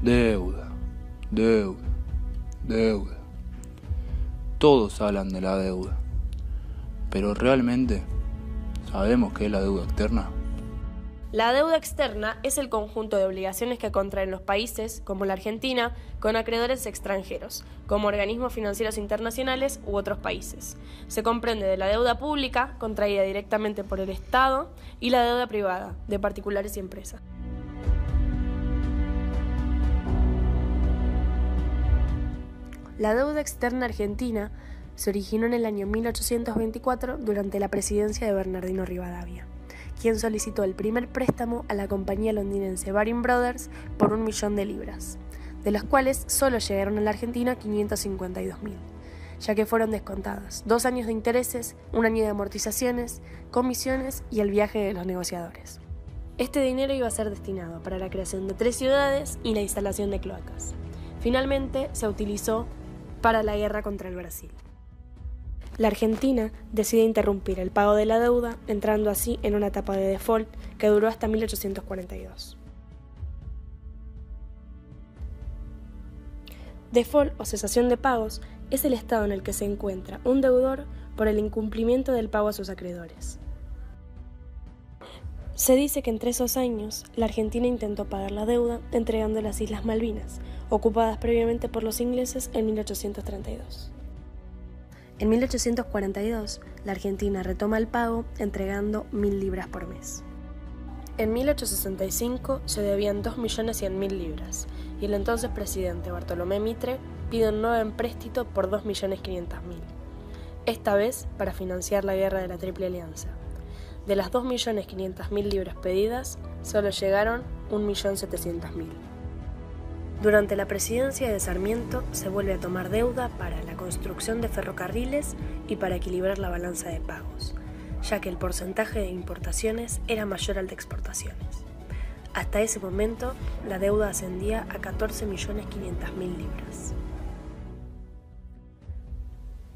Deuda, deuda, deuda. Todos hablan de la deuda, pero ¿realmente sabemos qué es la deuda externa? La deuda externa es el conjunto de obligaciones que contraen los países, como la Argentina, con acreedores extranjeros, como organismos financieros internacionales u otros países. Se comprende de la deuda pública, contraída directamente por el Estado, y la deuda privada, de particulares y empresas. La deuda externa argentina se originó en el año 1824 durante la presidencia de Bernardino Rivadavia, quien solicitó el primer préstamo a la compañía londinense Baring Brothers por 1 millón de libras, de las cuales solo llegaron a la Argentina 552.000, ya que fueron descontadas 2 años de intereses, 1 año de amortizaciones, comisiones y el viaje de los negociadores. Este dinero iba a ser destinado para la creación de 3 ciudades y la instalación de cloacas. Finalmente se utilizó para la guerra contra el Brasil. La Argentina decide interrumpir el pago de la deuda, entrando así en una etapa de default que duró hasta 1842. Default o cesación de pagos es el estado en el que se encuentra un deudor por el incumplimiento del pago a sus acreedores. Se dice que entre esos años, la Argentina intentó pagar la deuda entregando las Islas Malvinas, ocupadas previamente por los ingleses en 1832. En 1842, la Argentina retoma el pago entregando 1.000 libras por mes. En 1865 se debían 2.100.000 libras y el entonces presidente Bartolomé Mitre pide un nuevo empréstito por 2.500.000, esta vez para financiar la guerra de la Triple Alianza. De las 2.500.000 libras pedidas, solo llegaron 1.700.000. Durante la presidencia de Sarmiento se vuelve a tomar deuda para la construcción de ferrocarriles y para equilibrar la balanza de pagos, ya que el porcentaje de importaciones era mayor al de exportaciones. Hasta ese momento, la deuda ascendía a 14.500.000 libras.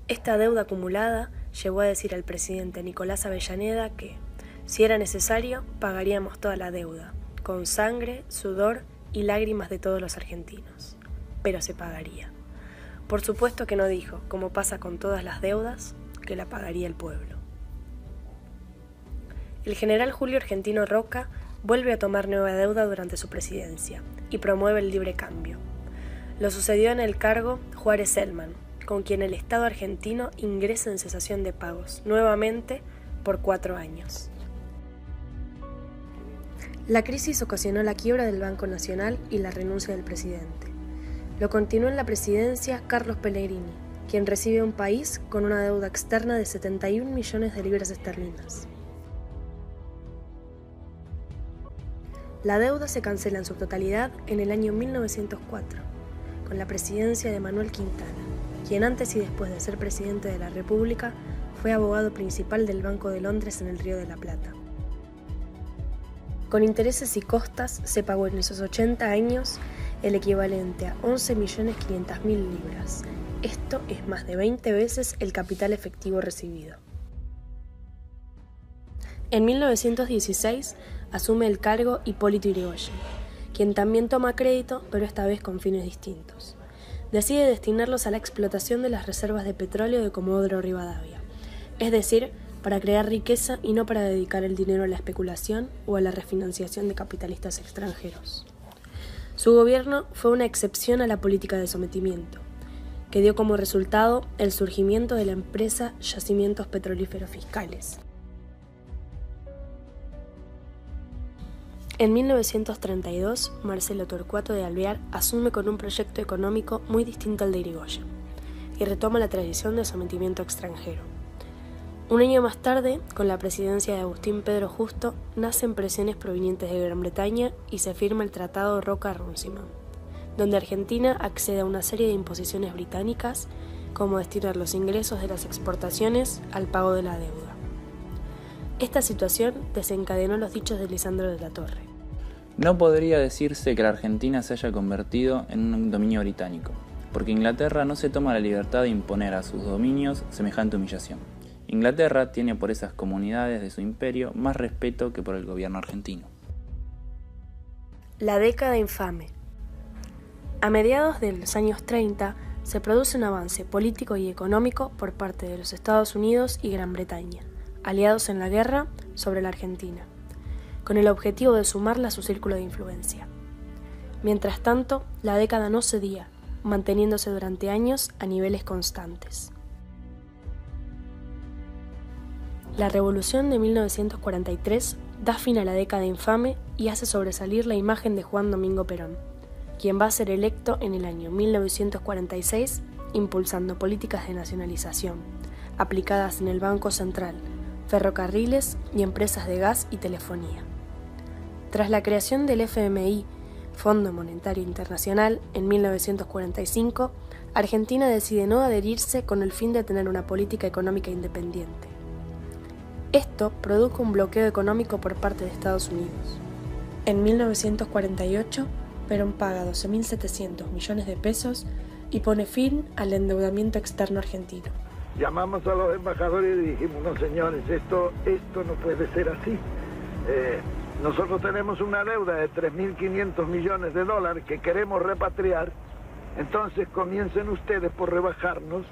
Esta deuda acumulada llevó a decir al presidente Nicolás Avellaneda que, si era necesario, pagaríamos toda la deuda, con sangre, sudor y lágrimas de todos los argentinos. Pero se pagaría. Por supuesto que no dijo, como pasa con todas las deudas, que la pagaría el pueblo. El general Julio Argentino Roca vuelve a tomar nueva deuda durante su presidencia y promueve el libre cambio. Lo sucedió en el cargo Juárez Celman, con quien el Estado argentino ingresa en cesación de pagos, nuevamente por 4 años. La crisis ocasionó la quiebra del Banco Nacional y la renuncia del presidente. Lo continuó en la presidencia Carlos Pellegrini, quien recibe un país con una deuda externa de 71 millones de libras esterlinas. La deuda se cancela en su totalidad en el año 1904, con la presidencia de Manuel Quintana, quien antes y después de ser presidente de la República fue abogado principal del Banco de Londres en el Río de la Plata. Con intereses y costas se pagó en esos 80 años el equivalente a 11.500.000 libras. Esto es más de 20 veces el capital efectivo recibido. En 1916 asume el cargo Hipólito Yrigoyen, quien también toma crédito, pero esta vez con fines distintos. Decide destinarlos a la explotación de las reservas de petróleo de Comodoro Rivadavia, es decir, para crear riqueza y no para dedicar el dinero a la especulación o a la refinanciación de capitalistas extranjeros. Su gobierno fue una excepción a la política de sometimiento, que dio como resultado el surgimiento de la empresa Yacimientos Petrolíferos Fiscales. En 1932, Marcelo Torcuato de Alvear asume con un proyecto económico muy distinto al de Yrigoyen y retoma la tradición de sometimiento extranjero. Un año más tarde, con la presidencia de Agustín Pedro Justo, nacen presiones provenientes de Gran Bretaña y se firma el Tratado Roca-Runciman, donde Argentina accede a una serie de imposiciones británicas, como destinar los ingresos de las exportaciones al pago de la deuda. Esta situación desencadenó los dichos de Lisandro de la Torre. No podría decirse que la Argentina se haya convertido en un dominio británico, porque Inglaterra no se toma la libertad de imponer a sus dominios semejante humillación. Inglaterra tiene por esas comunidades de su imperio más respeto que por el gobierno argentino. La década infame. A mediados de los años 30 se produce un avance político y económico por parte de los Estados Unidos y Gran Bretaña, aliados en la guerra sobre la Argentina, con el objetivo de sumarla a su círculo de influencia. Mientras tanto, la década no cedía, manteniéndose durante años a niveles constantes. La Revolución de 1943 da fin a la década infame y hace sobresalir la imagen de Juan Domingo Perón, quien va a ser electo en el año 1946 impulsando políticas de nacionalización, aplicadas en el Banco Central, ferrocarriles y empresas de gas y telefonía. Tras la creación del FMI, Fondo Monetario Internacional, en 1945, Argentina decide no adherirse con el fin de tener una política económica independiente. Esto produjo un bloqueo económico por parte de Estados Unidos. En 1948, Perón paga 12.700 millones de pesos y pone fin al endeudamiento externo argentino. Llamamos a los embajadores y dijimos, no señores, esto no puede ser así. Nosotros tenemos una deuda de 3.500 millones de dólares que queremos repatriar, entonces comiencen ustedes por rebajarnos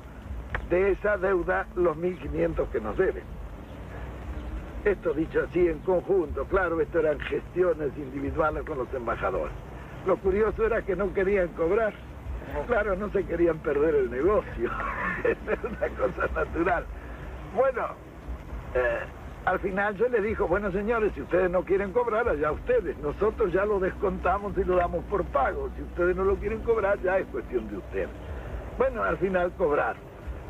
de esa deuda los 1.500 que nos deben. Esto dicho así en conjunto, claro, esto eran gestiones individuales con los embajadores. Lo curioso era que no querían cobrar, claro, no se querían perder el negocio, esa es una cosa natural. Bueno, al final yo le dijo, bueno señores, si ustedes no quieren cobrar, allá ustedes, nosotros ya lo descontamos y lo damos por pago, si ustedes no lo quieren cobrar, ya es cuestión de ustedes. Bueno, al final cobraron.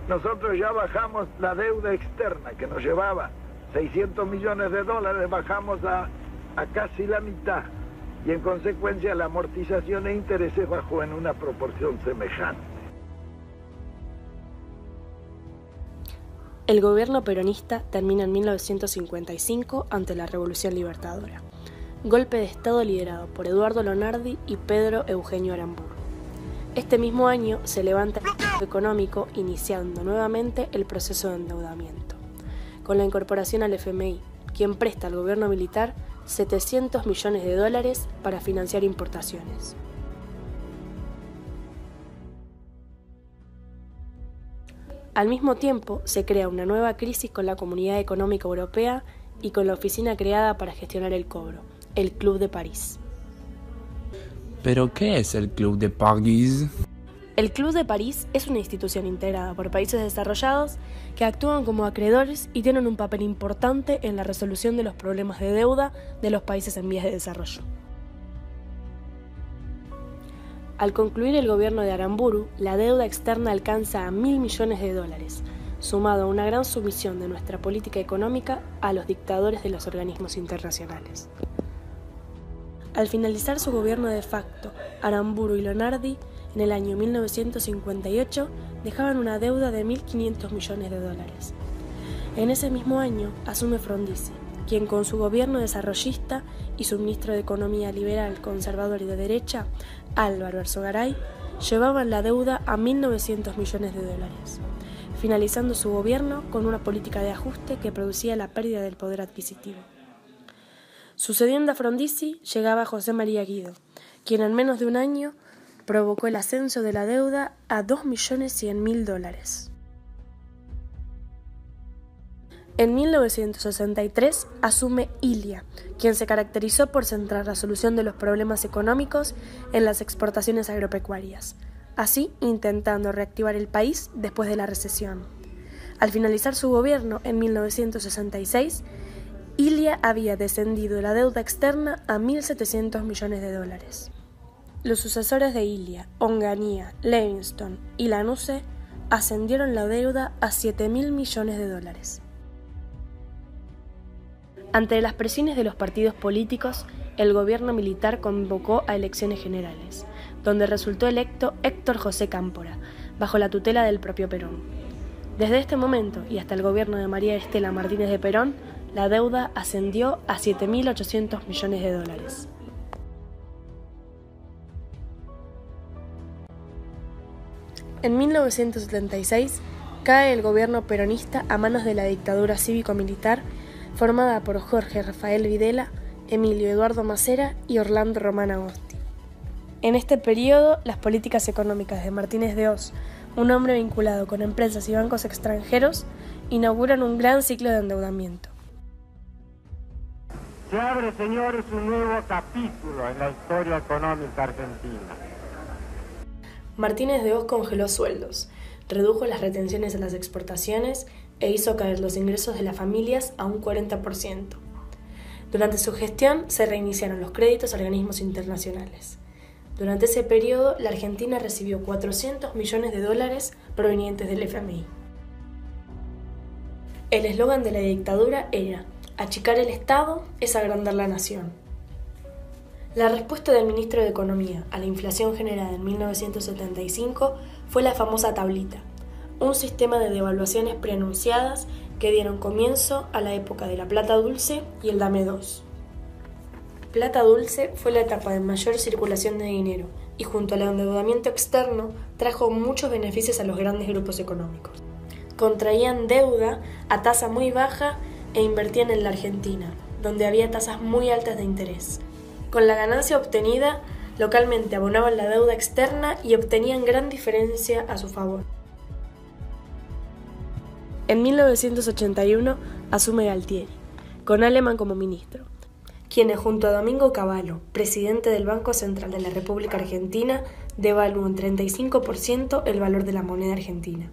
Nosotros ya bajamos la deuda externa que nos llevaba 600 millones de dólares, bajamos a casi la mitad y en consecuencia la amortización e intereses bajó en una proporción semejante. El gobierno peronista termina en 1955 ante la Revolución Libertadora, golpe de Estado liderado por Eduardo Lonardi y Pedro Eugenio Aramburu. Este mismo año se levanta el bloqueo económico, iniciando nuevamente el proceso de endeudamiento, con la incorporación al FMI, quien presta al gobierno militar 700 millones de dólares para financiar importaciones. Al mismo tiempo, se crea una nueva crisis con la Comunidad Económica Europea y con la oficina creada para gestionar el cobro, el Club de París. ¿Pero qué es el Club de París? El Club de París es una institución integrada por países desarrollados que actúan como acreedores y tienen un papel importante en la resolución de los problemas de deuda de los países en vías de desarrollo. Al concluir el gobierno de Aramburu, la deuda externa alcanza a 1.000 millones de dólares, sumado a una gran sumisión de nuestra política económica a los dictadores de los organismos internacionales. Al finalizar su gobierno de facto, Aramburu y Lonardi, en el año 1958, dejaban una deuda de 1.500 millones de dólares. En ese mismo año asume Frondizi, quien con su gobierno desarrollista y su ministro de Economía liberal, conservador y de derecha, Álvaro Arzogaray, llevaban la deuda a 1.900 millones de dólares, finalizando su gobierno con una política de ajuste que producía la pérdida del poder adquisitivo. Sucediendo a Frondizi llegaba José María Guido, quien en menos de un año provocó el ascenso de la deuda a 2.100.000 dólares. En 1963 asume Ilia, quien se caracterizó por centrar la solución de los problemas económicos en las exportaciones agropecuarias, así intentando reactivar el país después de la recesión. Al finalizar su gobierno en 1966, Ilia había descendido la deuda externa a 1.700 millones de dólares. Los sucesores de Ilia, Onganía, Livingston y Lanusse ascendieron la deuda a 7.000 millones de dólares. Ante las presiones de los partidos políticos, el gobierno militar convocó a elecciones generales, donde resultó electo Héctor José Cámpora, bajo la tutela del propio Perón. Desde este momento y hasta el gobierno de María Estela Martínez de Perón, la deuda ascendió a 7.800 millones de dólares. En 1976 cae el gobierno peronista a manos de la dictadura cívico-militar formada por Jorge Rafael Videla, Emilio Eduardo Macera y Orlando Román Agosti. En este periodo, las políticas económicas de Martínez de Hoz, un hombre vinculado con empresas y bancos extranjeros, inauguran un gran ciclo de endeudamiento. Se abre, señores, un nuevo capítulo en la historia económica argentina. Martínez de Hoz congeló sueldos, redujo las retenciones a las exportaciones e hizo caer los ingresos de las familias a un 40%. Durante su gestión se reiniciaron los créditos a organismos internacionales. Durante ese periodo, la Argentina recibió 400 millones de dólares provenientes del FMI. El eslogan de la dictadura era: achicar el Estado es agrandar la nación. La respuesta del ministro de Economía a la inflación generada en 1975 fue la famosa tablita, un sistema de devaluaciones preanunciadas que dieron comienzo a la época de la plata dulce y el dame dos. Plata dulce fue la etapa de mayor circulación de dinero y junto al endeudamiento externo trajo muchos beneficios a los grandes grupos económicos. Contraían deuda a tasa muy baja e invertían en la Argentina, donde había tasas muy altas de interés. Con la ganancia obtenida, localmente abonaban la deuda externa y obtenían gran diferencia a su favor. En 1981 asume Galtieri, con Alemán como ministro, quienes junto a Domingo Cavallo, presidente del Banco Central de la República Argentina, devaluó en 35% el valor de la moneda argentina.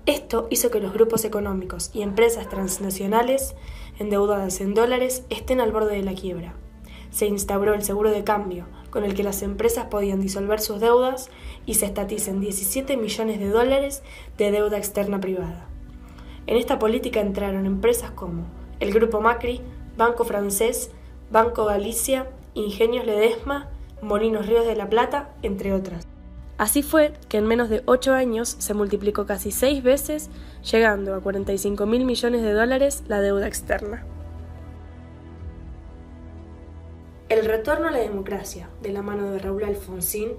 Esto hizo que los grupos económicos y empresas transnacionales endeudadas en dólares estén al borde de la quiebra. Se instauró el seguro de cambio, con el que las empresas podían disolver sus deudas y se estaticen 17 millones de dólares de deuda externa privada. En esta política entraron empresas como el Grupo Macri, Banco Francés, Banco Galicia, Ingenios Ledesma, Molinos Ríos de la Plata, entre otras. Así fue que en menos de 8 años se multiplicó casi 6 veces, llegando a 45.000 millones de dólares la deuda externa. El retorno a la democracia, de la mano de Raúl Alfonsín,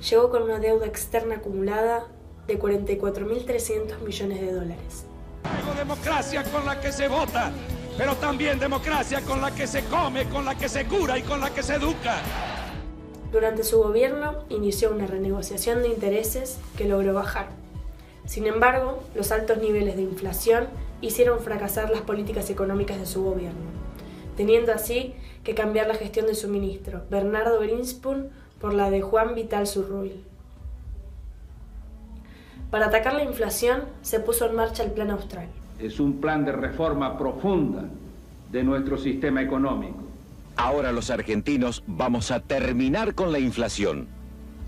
llegó con una deuda externa acumulada de 44.300 millones de dólares. Democracia con la que se vota, pero también democracia con la que se come, con la que se cura y con la que se educa. Durante su gobierno inició una renegociación de intereses que logró bajar. Sin embargo, los altos niveles de inflación hicieron fracasar las políticas económicas de su gobierno, teniendo así que cambiar la gestión de su ministro, Bernardo Grinspoon, por la de Juan Vital Zurroil. Para atacar la inflación, se puso en marcha el Plan Austral. Es un plan de reforma profunda de nuestro sistema económico. Ahora los argentinos vamos a terminar con la inflación,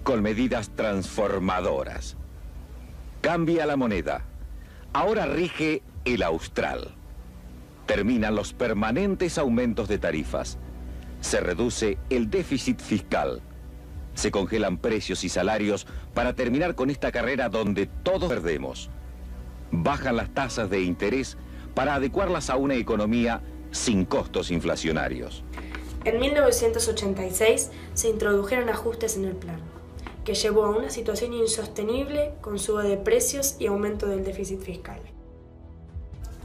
con medidas transformadoras. Cambia la moneda. Ahora rige el Austral. Terminan los permanentes aumentos de tarifas. Se reduce el déficit fiscal. Se congelan precios y salarios para terminar con esta carrera donde todos perdemos. Bajan las tasas de interés para adecuarlas a una economía sin costos inflacionarios. En 1986 se introdujeron ajustes en el plan, que llevó a una situación insostenible con suba de precios y aumento del déficit fiscal.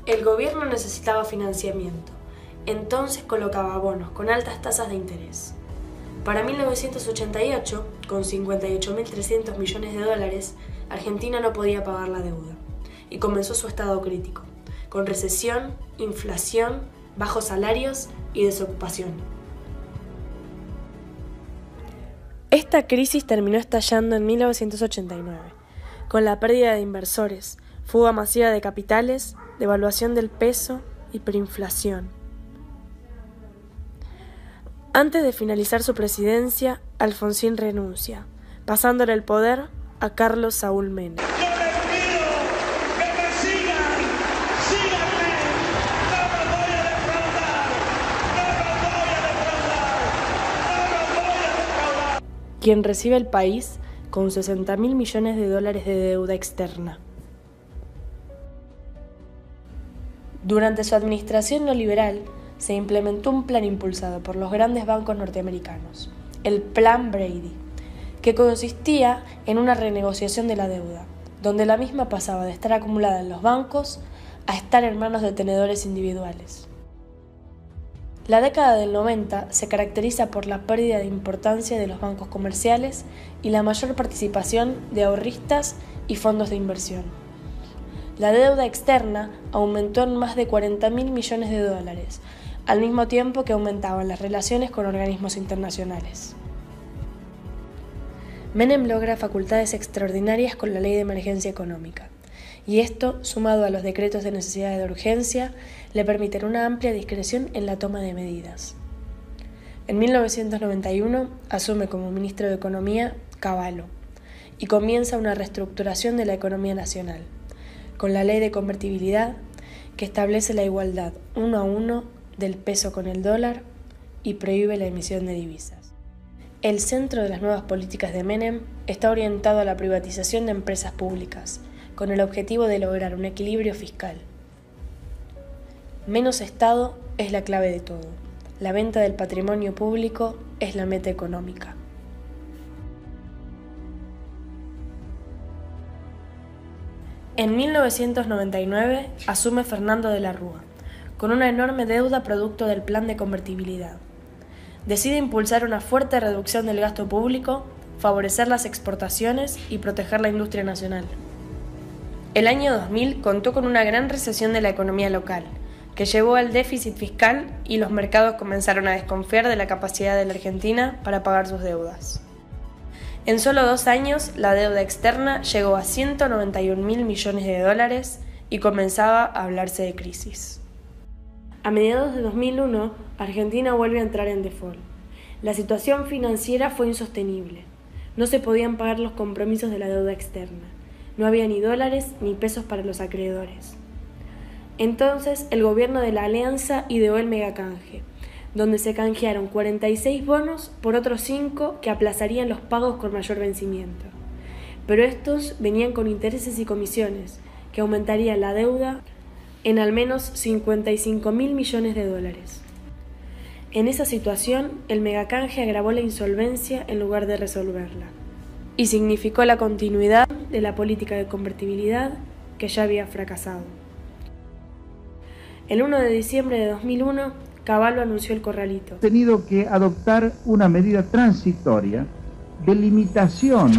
El gobierno necesitaba financiamiento, entonces colocaba bonos con altas tasas de interés. Para 1988, con 58.300 millones de dólares, Argentina no podía pagar la deuda y comenzó su estado crítico, con recesión, inflación, bajos salarios y desocupación. Esta crisis terminó estallando en 1989, con la pérdida de inversores, fuga masiva de capitales, devaluación del peso, hiperinflación. Antes de finalizar su presidencia, Alfonsín renuncia, pasándole el poder a Carlos Saúl Menem. Quien recibe el país con 60.000 millones de dólares de deuda externa. Durante su administración neoliberal, se implementó un plan impulsado por los grandes bancos norteamericanos, el Plan Brady, que consistía en una renegociación de la deuda, donde la misma pasaba de estar acumulada en los bancos a estar en manos de tenedores individuales. La década del 90 se caracteriza por la pérdida de importancia de los bancos comerciales y la mayor participación de ahorristas y fondos de inversión. La deuda externa aumentó en más de 40.000 millones de dólares, al mismo tiempo que aumentaban las relaciones con organismos internacionales. Menem logra facultades extraordinarias con la Ley de Emergencia Económica, y esto, sumado a los decretos de necesidad de urgencia, le permiten una amplia discreción en la toma de medidas. En 1991 asume como ministro de Economía Cavallo y comienza una reestructuración de la economía nacional, con la Ley de Convertibilidad, que establece la igualdad 1-a-1 del peso con el dólar y prohíbe la emisión de divisas. El centro de las nuevas políticas de Menem está orientado a la privatización de empresas públicas, con el objetivo de lograr un equilibrio fiscal. Menos Estado es la clave de todo. La venta del patrimonio público es la meta económica. En 1999 asume Fernando de la Rúa, con una enorme deuda producto del plan de convertibilidad. Decide impulsar una fuerte reducción del gasto público, favorecer las exportaciones y proteger la industria nacional. El año 2000 contó con una gran recesión de la economía local, que llevó al déficit fiscal y los mercados comenzaron a desconfiar de la capacidad de la Argentina para pagar sus deudas. En solo 2 años, la deuda externa llegó a 191.000 millones de dólares y comenzaba a hablarse de crisis. A mediados de 2001, Argentina vuelve a entrar en default. La situación financiera fue insostenible. No se podían pagar los compromisos de la deuda externa. No había ni dólares ni pesos para los acreedores. Entonces, el gobierno de la Alianza ideó el megacanje, donde se canjearon 46 bonos por otros 5 que aplazarían los pagos con mayor vencimiento. Pero estos venían con intereses y comisiones, que aumentarían la deuda en al menos 55.000 millones de dólares. En esa situación, el megacanje agravó la insolvencia en lugar de resolverla, y significó la continuidad de la política de convertibilidad que ya había fracasado. El 1 de diciembre de 2001, Cavallo anunció el corralito. Ha tenido que adoptar una medida transitoria de limitación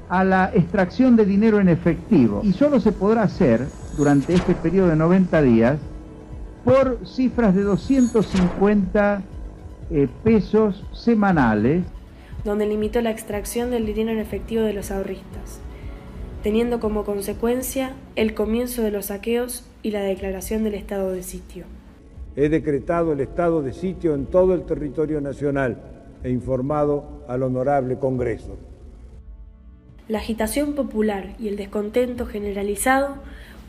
a la extracción de dinero en efectivo, y solo se podrá hacer durante este periodo de 90 días por cifras de 250 pesos semanales, donde limitó la extracción del dinero en efectivo de los ahorristas, teniendo como consecuencia el comienzo de los saqueos y la declaración del estado de sitio. He decretado el estado de sitio en todo el territorio nacional e informado al Honorable Congreso. La agitación popular y el descontento generalizado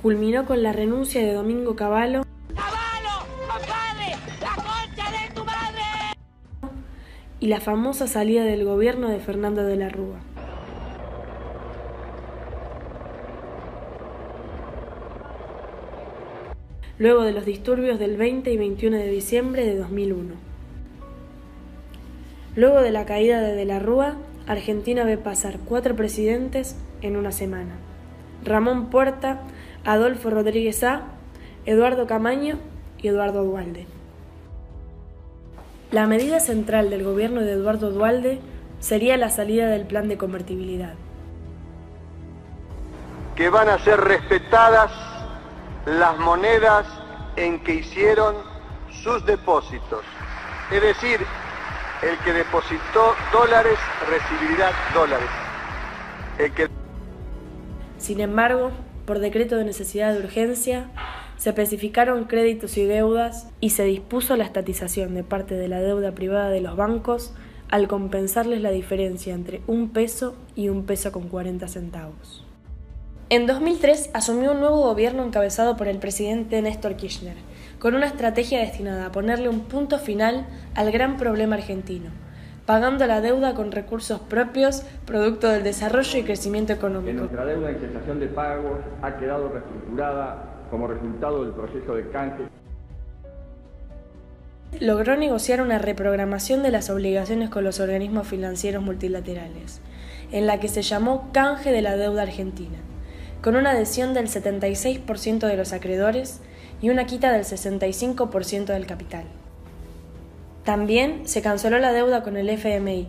culminó con la renuncia de Domingo Cavallo. ¡Cavallo, compadre! ¡La concha de tu madre! Y la famosa salida del gobierno de Fernando de la Rúa. Luego de los disturbios del 20 y 21 de diciembre de 2001. Luego de la caída de la Rúa, Argentina ve pasar 4 presidentes en una semana: Ramón Puerta, Adolfo Rodríguez Sá, Eduardo Camaño y Eduardo Duhalde. La medida central del gobierno de Eduardo Duhalde sería la salida del plan de convertibilidad. Que van a ser respetadas las monedas en que hicieron sus depósitos. Es decir, el que depositó dólares recibirá dólares. Sin embargo, por decreto de necesidad de urgencia, se especificaron créditos y deudas y se dispuso la estatización de parte de la deuda privada de los bancos al compensarles la diferencia entre 1 peso y 1 peso con 40 centavos. En 2003 asumió un nuevo gobierno encabezado por el presidente Néstor Kirchner, con una estrategia destinada a ponerle un punto final al gran problema argentino, pagando la deuda con recursos propios, producto del desarrollo y crecimiento económico. Nuestra deuda en cesación de pagos ha quedado reestructurada como resultado del proceso de canje. Logró negociar una reprogramación de las obligaciones con los organismos financieros multilaterales, en la que se llamó Canje de la Deuda Argentina, con una adhesión del 76% de los acreedores y una quita del 65% del capital. También se canceló la deuda con el FMI,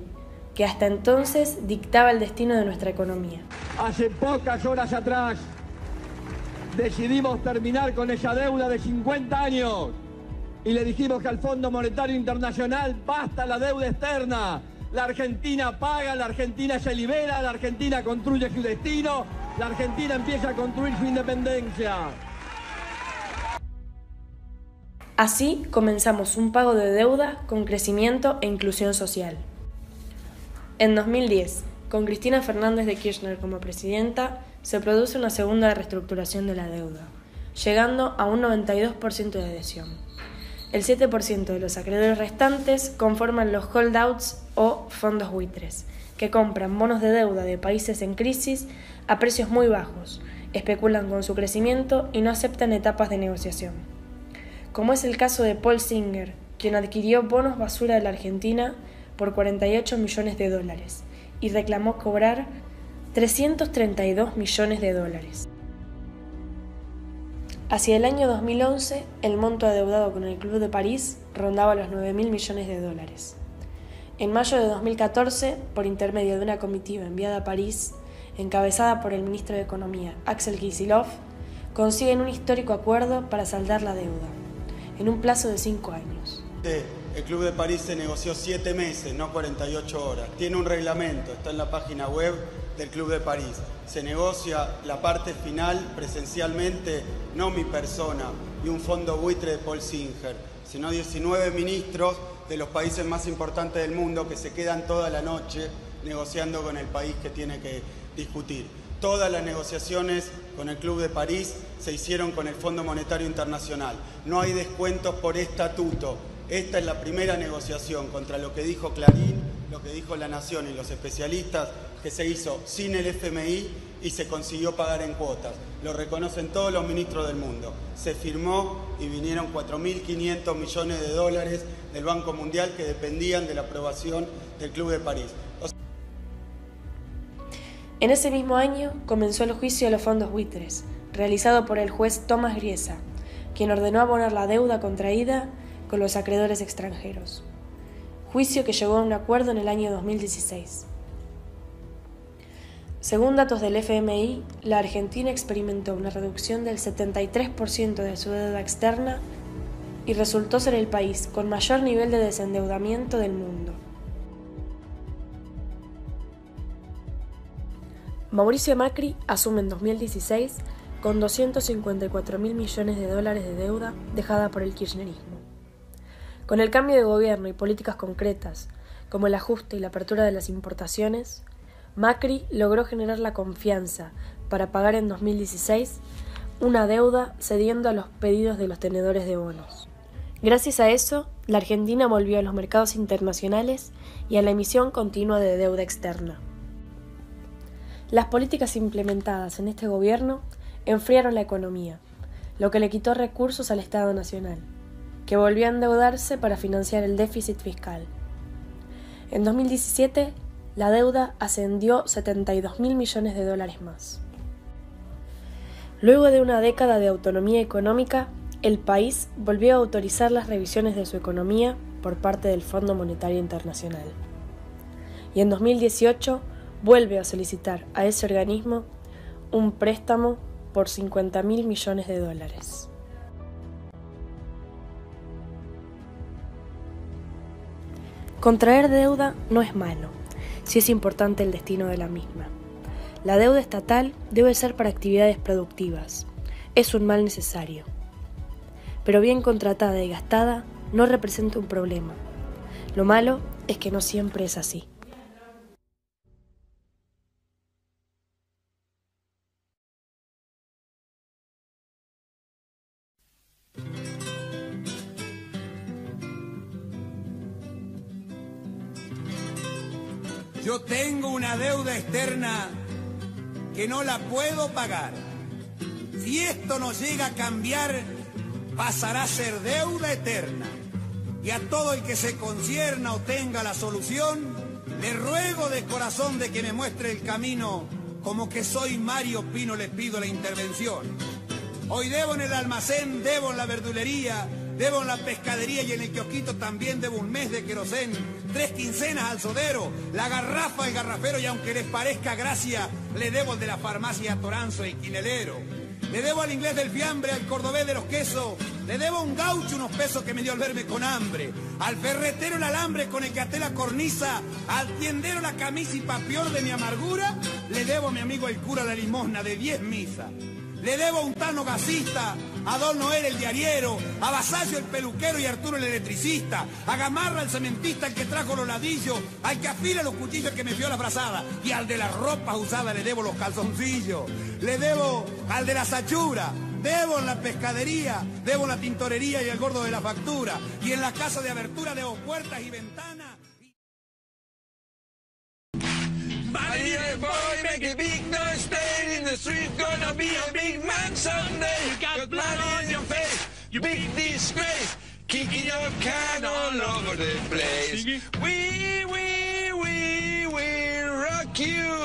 que hasta entonces dictaba el destino de nuestra economía. Hace pocas horas atrás decidimos terminar con esa deuda de 50 años y le dijimos que al Fondo Monetario Internacional basta la deuda externa. La Argentina paga, la Argentina se libera, la Argentina construye su destino, la Argentina empieza a construir su independencia. Así comenzamos un pago de deuda con crecimiento e inclusión social. En 2010, con Cristina Fernández de Kirchner como presidenta, se produce una segunda reestructuración de la deuda, llegando a un 92% de adhesión. El 7% de los acreedores restantes conforman los holdouts o fondos buitres, que compran bonos de deuda de países en crisis a precios muy bajos, especulan con su crecimiento y no aceptan etapas de negociación. Como es el caso de Paul Singer, quien adquirió bonos basura de la Argentina por $48 millones y reclamó cobrar $332 millones. Hacia el año 2011, el monto adeudado con el Club de París rondaba los $9.000 millones. En mayo de 2014, por intermedio de una comitiva enviada a París, encabezada por el ministro de Economía, Axel Kicillof, consiguen un histórico acuerdo para saldar la deuda, en un plazo de 5 años. El Club de París se negoció 7 meses, no 48 horas. Tiene un reglamento, está en la página web del Club de París. Se negocia la parte final presencialmente, no mi persona y un fondo buitre de Paul Singer, sino 19 ministros de los países más importantes del mundo que se quedan toda la noche negociando con el país que tiene que discutir. Todas las negociaciones con el Club de París se hicieron con el Fondo Monetario Internacional. No hay descuentos por estatuto. Esta es la primera negociación contra lo que dijo Clarín, lo que dijo La Nación y los especialistas, que se hizo sin el FMI y se consiguió pagar en cuotas. Lo reconocen todos los ministros del mundo. Se firmó y vinieron $4.500 millones del Banco Mundial que dependían de la aprobación del Club de París. En ese mismo año comenzó el juicio de los fondos buitres, realizado por el juez Tomás Griesa, quien ordenó abonar la deuda contraída con los acreedores extranjeros. Juicio que llegó a un acuerdo en el año 2016. Según datos del FMI, la Argentina experimentó una reducción del 73% de su deuda externa y resultó ser el país con mayor nivel de desendeudamiento del mundo. Mauricio Macri asume en 2016 con $254.000 millones de deuda dejada por el kirchnerismo. Con el cambio de gobierno y políticas concretas, como el ajuste y la apertura de las importaciones, Macri logró generar la confianza para pagar en 2016 una deuda cediendo a los pedidos de los tenedores de bonos. Gracias a eso, la Argentina volvió a los mercados internacionales y a la emisión continua de deuda externa. Las políticas implementadas en este gobierno enfriaron la economía, lo que le quitó recursos al Estado Nacional, que volvió a endeudarse para financiar el déficit fiscal. En 2017, la deuda ascendió $72.000 millones más. Luego de una década de autonomía económica, el país volvió a autorizar las revisiones de su economía por parte del Fondo Monetario Internacional. Y en 2018 vuelve a solicitar a ese organismo un préstamo por $50.000 millones. Contraer deuda no es malo, si es importante el destino de la misma. La deuda estatal debe ser para actividades productivas, es un mal necesario. Pero bien contratada y gastada no representa un problema. Lo malo es que no siempre es así. Yo tengo una deuda externa que no la puedo pagar. Si esto no llega a cambiar, pasará a ser deuda eterna. Y a todo el que se concierna o tenga la solución, le ruego de corazón de que me muestre el camino, como que soy Mario Pino, le pido la intervención. Hoy debo en el almacén, debo en la verdulería, debo en la pescadería y en el kiosquito también debo un mes de querosén, 3 quincenas al sodero, la garrafa al garrafero y aunque les parezca gracia, le debo el de la farmacia a Toranzo y Quinelero. Le debo al inglés del fiambre, al cordobés de los quesos, le debo a un gaucho unos pesos que me dio al verme con hambre, al ferretero el alambre con el que até la cornisa, al tiendero la camisa y papior de mi amargura, le debo a mi amigo el cura la limosna de 10 misas. Le debo a un tano gasista, a Don Noel el diariero, a Vasallo el peluquero y a Arturo el electricista, a Gamarra el cementista el que trajo los ladillos, al que afila los cuchillos que me fió la frazada, y al de las ropas usadas le debo los calzoncillos. Le debo al de la sachura, debo en la pescadería, debo en la tintorería y el gordo de la factura, y en la casa de abertura debo puertas y ventanas. Money boy, make a big noise, stay in the street, gonna be a big man someday. You got blood on your face, you big disgrace, kicking your can all over the place. We rock you.